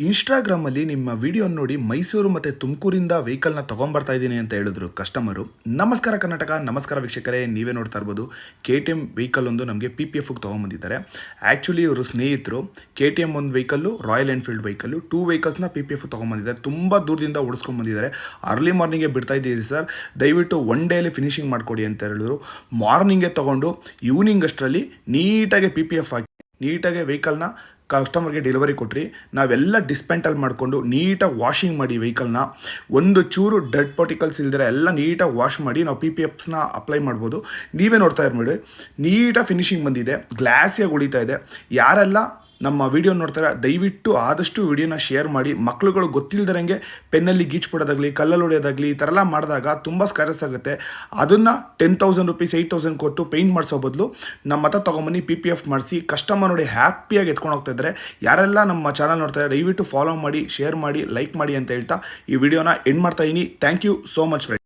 ಇನ್ಸ್ಟಾಗ್ರಾಮಲ್ಲಿ ನಿಮ್ಮ ವಿಡಿಯೋ ನೋಡಿ ಮೈಸೂರು ಮತ್ತು ತುಮಕೂರಿಂದ ವೆಹಿಕಲ್ನ ತೊಗೊಂಬರ್ತಾ ಇದ್ದೀನಿ ಅಂತ ಹೇಳಿದ್ರು ಕಸ್ಟಮರು. ನಮಸ್ಕಾರ ಕರ್ನಾಟಕ, ನಮಸ್ಕಾರ ವೀಕ್ಷಕರೇ. ನೀವೇ ನೋಡ್ತಾ ಇರ್ಬೋದು, ಕೆ ಟಿ ಎಮ್ ವೆಹಿಕಲ್ ಒಂದು ನಮಗೆ ಪಿ ಪಿ ಎಫ್ಗೆ ತೊಗೊಂಬಂದಿದ್ದಾರೆ. ಆ್ಯಕ್ಚುಲಿ ಇವರು ಸ್ನೇಹಿತರು. ಕೆ ಟಿ ಎಮ್ ಒಂದು ವೆಹಿಕಲ್ಲು, ರಾಯಲ್ ಎನ್ಫೀಲ್ಡ್ ವೆಹಿಕಲ್ಲು, 2 ವೆಹಿಕಲ್ಸ್ನ ಪಿ ಪಿ ಎಫ್ ತೊಗೊಂಬಂದಿದ್ದಾರೆ. ತುಂಬ ದೂರದಿಂದ ಓಡಿಸ್ಕೊಂಡ್ಬಂದಿದ್ದಾರೆ. ಅರ್ಲಿ ಮಾರ್ನಿಂಗೇ ಬಿಡ್ತಾ ಇದ್ದೀರಿ ಸರ್, ದಯವಿಟ್ಟು ಒನ್ ಡೇಲಿ ಫಿನಿಶಿಂಗ್ ಮಾಡಿಕೊಡಿ ಅಂತ ಹೇಳಿದ್ರು. ಮಾರ್ನಿಂಗೇ ತೊಗೊಂಡು ಈವ್ನಿಂಗ್ ಅಷ್ಟರಲ್ಲಿ ನೀಟಾಗಿ ಪಿ ಪಿ ಎಫ್ ಹಾಕಿ ನೀಟಾಗಿ ವೆಹಿಕಲ್ನ ಕಸ್ಟಮರ್ಗೆ ಡೆಲಿವರಿ ಕೊಟ್ರಿ. ನಾವೆಲ್ಲ ಡಿಸ್ಪೆಂಟಲ್ ಮಾಡಿಕೊಂಡು ನೀಟಾಗಿ ವಾಷಿಂಗ್ ಮಾಡಿ ವೆಹಿಕಲ್ನ, ಒಂದು ಚೂರು ಡೆಡ್ ಪಾರ್ಟಿಕಲ್ಸ್ ಇಲ್ದಿರ ಎಲ್ಲ ನೀಟಾಗಿ ವಾಶ್ ಮಾಡಿ ನಾವು ಪಿ ಪಿ ಎಫ್ಸ್ನ ಅಪ್ಲೈ ಮಾಡ್ಬೋದು. ನೀವೇ ನೋಡ್ತಾ ಇರ್ಬೇಡಿ, ನೀಟಾಗಿ ಫಿನಿಶಿಂಗ್ ಬಂದಿದೆ, ಗ್ಲಾಸಿಯಾಗಿ ಉಳಿತಾ ಇದೆ. ಯಾರೆಲ್ಲ ನಮ್ಮ ವಿಡಿಯೋ ನೋಡ್ತಾರೆ ದಯವಿಟ್ಟು ಆದಷ್ಟು ವಿಡಿಯೋನ ಶೇರ್ ಮಾಡಿ. ಮಕ್ಳುಗಳು ಗೊತ್ತಿಲ್ಲದಂಗೆ ಪೆನ್ನಲ್ಲಿ ಗೀಚ್ಬಿಡೋದಾಗಲಿ, ಕಲ್ಲಲ್ಲಿ ಹೊಡೆಯೋದಾಗಲಿ ಈ ಥರ ಎಲ್ಲ ಮಾಡಿದಾಗ ತುಂಬ ಸ್ಕ್ರ್ಯಾಚಸ್ ಆಗುತ್ತೆ. ಅದನ್ನು 10,000 ರುಪೀಸ್ 8,000 ಕೊಟ್ಟು ಪೇಂಟ್ ಮಾಡಿಸೋ ಬದಲು ನಮ್ಮ ಹತ್ರ ತೊಗೊಂಬನ್ನಿ ಪಿ ಪಿ ಎಫ್ ಮಾಡಿಸಿ ಕಸ್ಟಮರ್ ನೋಡಿ ಹ್ಯಾಪಿಯಾಗಿ ಎತ್ಕೊಂಡು ಹೋಗ್ತಾ ಇದ್ದಾರೆ. ಯಾರೆಲ್ಲ ನಮ್ಮ ಚಾನಲ್ ನೋಡ್ತಾರೆ ದಯವಿಟ್ಟು ಫಾಲೋ ಮಾಡಿ, ಶೇರ್ ಮಾಡಿ, ಲೈಕ್ ಮಾಡಿ ಅಂತ ಹೇಳ್ತಾ ಈ ವಿಡಿಯೋನ ಎಂಡ್ ಮಾಡ್ತಾ ಇದ್ದೀನಿ. Thank you so much friends.